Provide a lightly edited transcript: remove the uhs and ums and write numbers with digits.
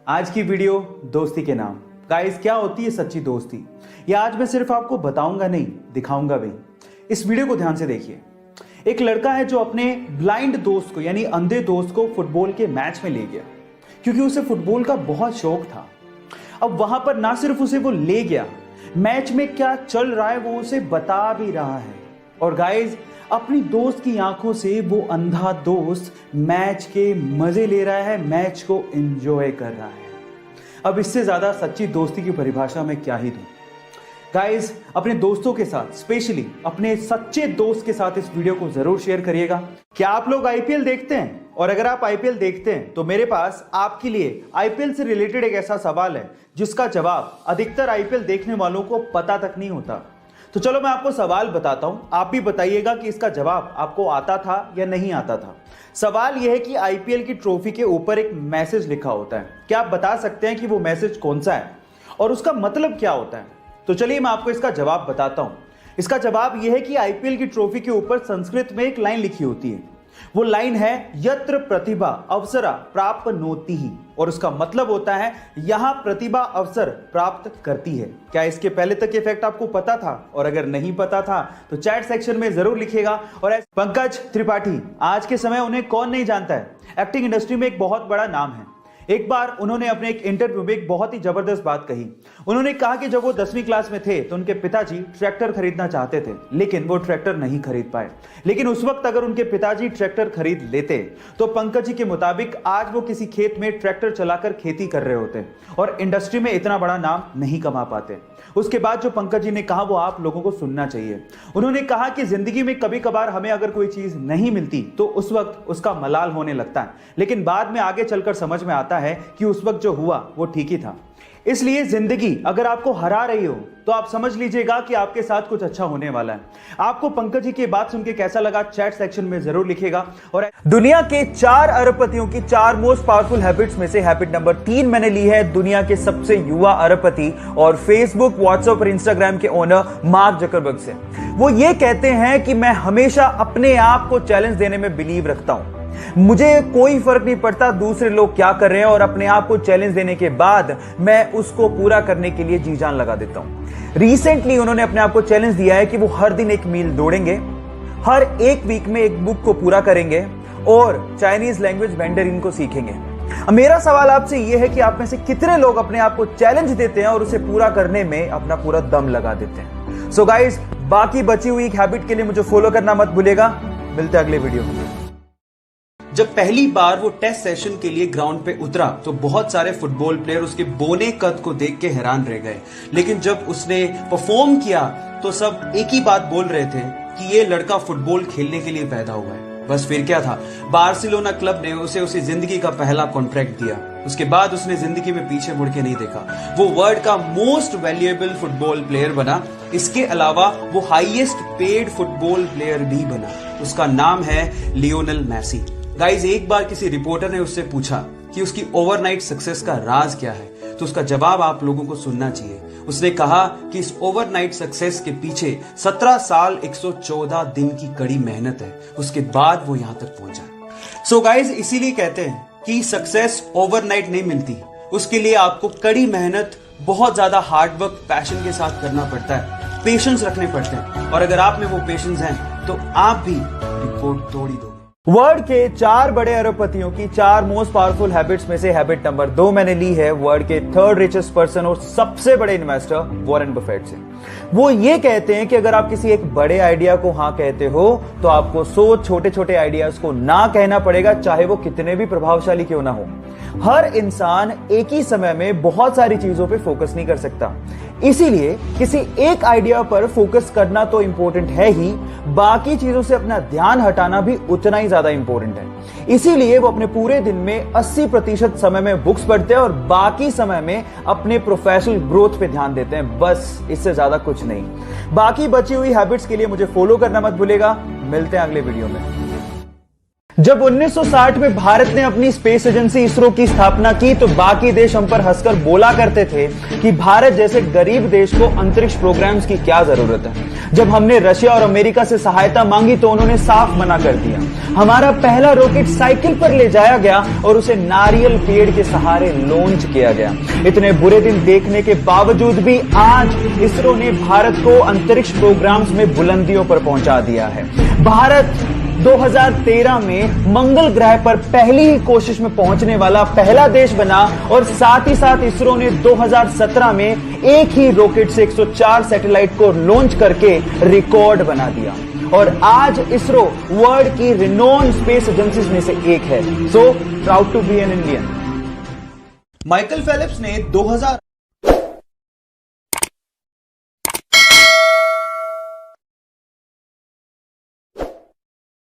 आज की वीडियो दोस्ती के नाम। गाइस, क्या होती है सच्ची दोस्ती, ये आज मैं सिर्फ आपको बताऊंगा नहीं, दिखाऊंगा भी। इस वीडियो को ध्यान से देखिए। एक लड़का है जो अपने ब्लाइंड दोस्त को यानी अंधे दोस्त को फुटबॉल के मैच में ले गया, क्योंकि उसे फुटबॉल का बहुत शौक था। अब वहां पर ना सिर्फ उसे वो ले गया, मैच में क्या चल रहा है वो उसे बता भी रहा है। और गाइस, अपनी दोस्त की आंखों से वो अंधा दोस्त मैच के मजे ले रहा है, मैच को एंजॉय कर रहा है। अब इससे ज्यादा सच्ची दोस्ती की परिभाषा मैं क्या ही दूं। गाइस, अपने दोस्तों के साथ, स्पेशली अपने सच्चे दोस्त के साथ इस वीडियो को जरूर शेयर करिएगा। क्या आप लोग आईपीएल देखते हैं? और अगर आप आईपीएल देखते हैं तो मेरे पास आपके लिए आईपीएल से रिलेटेड एक ऐसा सवाल है जिसका जवाब अधिकतर आईपीएल देखने वालों को पता तक नहीं होता। तो चलो मैं आपको सवाल बताता हूं, आप भी बताइएगा कि इसका जवाब आपको आता था या नहीं आता था। सवाल यह है कि आईपीएल की ट्रॉफी के ऊपर एक मैसेज लिखा होता है। क्या आप बता सकते हैं कि वो मैसेज कौन सा है और उसका मतलब क्या होता है? तो चलिए मैं आपको इसका जवाब बताता हूं। इसका जवाब यह है कि आईपीएल की ट्रॉफी के ऊपर संस्कृत में एक लाइन लिखी होती है। वो लाइन है यत्र प्रतिभा अवसरा प्राप्नोति ही, और उसका मतलब होता है यहां प्रतिभा अवसर प्राप्त करती है। क्या इसके पहले तक ये फैक्ट आपको पता था? और अगर नहीं पता था तो चैट सेक्शन में जरूर लिखिएगा। और पंकज त्रिपाठी, आज के समय उन्हें कौन नहीं जानता है, एक्टिंग इंडस्ट्री में एक बहुत बड़ा नाम है। एक बार उन्होंने अपने एक इंटरव्यू में एक बहुत ही जबरदस्त बात कही। उन्होंने कहा कि जब वो 10वीं क्लास में थे तो उनके पिताजी ट्रैक्टर खरीदना चाहते थे, लेकिन वो ट्रैक्टर नहीं खरीद पाए। लेकिन उस वक्त अगर उनके पिताजी ट्रैक्टर खरीद लेते तो पंकज जी के मुताबिक आज वो किसी खेत में ट्रैक्टर चलाकर खेती कर रहे होते और इंडस्ट्री में इतना बड़ा नाम नहीं कमा पाते। उसके बाद जो पंकज जी ने कहा वो आप लोगों को सुनना चाहिए। उन्होंने कहा कि जिंदगी में कभी कभार हमें अगर कोई चीज नहीं मिलती तो उस वक्त उसका मलाल होने लगता है, लेकिन बाद में आगे चलकर समझ में आता है कि उस वक्त जो हुआ वो ठीक ही था। इसलिए जिंदगी अगर आपको हरा रही हो तो आप समझ लीजिएगा कि आपके साथ कुछ अच्छा होने वाला है। आपको पंकज जी की बात सुन के कैसा लगा चैट सेक्शन में जरूर लिखिएगा। और दुनिया के 4 अरबपतियों की 4 मोस्ट पावरफुल हैबिट्स में से हैबिट नंबर 3 मैंने ली है दुनिया के सबसे युवा अरबपति और फेसबुक, व्हाट्सएप और इंस्टाग्राम के ओनर मार्क जकरबर्ग से। वो ये कहते हैं कि मैं हमेशा अपने आप को चैलेंज देने में बिलीव रखता हूं। मुझे कोई फर्क नहीं पड़ता दूसरे लोग क्या कर रहे हैं, और अपने आप को चैलेंज देने के बाद मैं उसको पूरा करने के लिए जी जान लगा देता हूं। रिसेंटली उन्होंने अपने आप को चैलेंज दिया है कि वो हर दिन 1 मील दौड़ेंगे, हर एक वीक में एक बुक को पूरा करेंगे और चाइनीज लैंग्वेज मैंडरिन को सीखेंगे। मेरा सवाल आपसे यह है कि आप में से कितने लोग अपने आप को चैलेंज देते हैं और उसे पूरा करने में अपना पूरा दम लगा देते हैं? सो गाइस, बाकी बची हुई हैबिट के लिए मुझे फॉलो करना मत भूलिएगा। मिलते हैं अगले वीडियो में। जब पहली बार वो टेस्ट सेशन के लिए ग्राउंड पे उतरा तो बहुत सारे फुटबॉल प्लेयर उसके बोने कद को देख के हैरान रह गए, लेकिन जब उसने परफॉर्म किया तो सब एक ही बात बोल रहे थे कि ये लड़का फुटबॉल खेलने के लिए पैदा हुआ है। बस फिर क्या था, बार्सिलोना क्लब ने उसे जिंदगी का पहला कॉन्ट्रैक्ट दिया। उसके बाद उसने जिंदगी में पीछे मुड़ के नहीं देखा। वो वर्ल्ड का मोस्ट वैल्यूएबल फुटबॉल प्लेयर बना। इसके अलावा वो हाईएस्ट पेड फुटबॉल प्लेयर भी बना। उसका नाम है लियोनेल मेसी। गाइज, एक बार किसी रिपोर्टर ने उससे पूछा कि उसकी ओवरनाइट सक्सेस का राज क्या है, तो उसका जवाब आप लोगों को सुनना चाहिए। उसने कहा कि इस ओवरनाइट सक्सेस के पीछे 17 साल 114 दिन की कड़ी मेहनत है, उसके बाद वो यहां तक पहुंचा। सो गाइज, इसीलिए कहते हैं कि सक्सेस ओवरनाइट नहीं मिलती, उसके लिए आपको कड़ी मेहनत, बहुत ज्यादा हार्डवर्क, पैशन के साथ करना पड़ता है, पेशेंस रखने पड़ते हैं। और अगर आप में वो पेशेंस हैं तो आप भी रिकॉर्ड तोड़ ही दोगे। वर्ल्ड के 4 बड़े अरबपतियों की 4 मोस्ट पावरफुल हैबिट्स में से हैबिट नंबर 2 मैंने ली है वर्ल्ड के 3rd रिचेस्ट पर्सन और सबसे बड़े इन्वेस्टर वॉरेन बफेट से। वो ये कहते हैं कि अगर आप किसी एक बड़े आइडिया को हाँ कहते हो तो आपको 100 छोटे छोटे आइडियाज को ना कहना पड़ेगा, चाहे वो कितने भी प्रभावशाली क्यों ना हो। हर इंसान एक ही समय में बहुत सारी चीजों पे फोकस नहीं कर सकता, इसीलिए किसी एक आइडिया पर फोकस करना तो इंपॉर्टेंट है ही, बाकी चीजों से अपना ध्यान हटाना भी उतना ही ज्यादा इंपॉर्टेंट है। इसीलिए वो अपने पूरे दिन में 80% समय में बुक्स पढ़ते हैं और बाकी समय में अपने प्रोफेशनल ग्रोथ पे ध्यान देते हैं। बस इससे ज्यादा कुछ नहीं। बाकी बची हुई हैबिट्स के लिए मुझे फॉलो करना मत भूलेगा। मिलते हैं अगले वीडियो में। जब 1960 में भारत ने अपनी स्पेस एजेंसी इसरो की स्थापना की तो बाकी देश हम पर हंसकर बोला करते थे कि भारत जैसे गरीब देश को अंतरिक्ष प्रोग्राम्स की क्या जरूरत है। जब हमने रशिया और अमेरिका से सहायता मांगी तो उन्होंने साफ मना कर दिया। हमारा पहला रॉकेट साइकिल पर ले जाया गया और उसे नारियल पेड़ के सहारे लॉन्च किया गया। इतने बुरे दिन देखने के बावजूद भी आज इसरो ने भारत को अंतरिक्ष प्रोग्राम्स में बुलंदियों पर पहुंचा दिया है। भारत 2013 में मंगल ग्रह पर पहली ही कोशिश में पहुंचने वाला पहला देश बना और साथ ही साथ इसरो ने 2017 में एक ही रॉकेट से 104 सैटेलाइट को लॉन्च करके रिकॉर्ड बना दिया और आज इसरो वर्ल्ड की रिनोन स्पेस एजेंसीज में से एक है। So proud to be an Indian. Michael Phelps ने 2000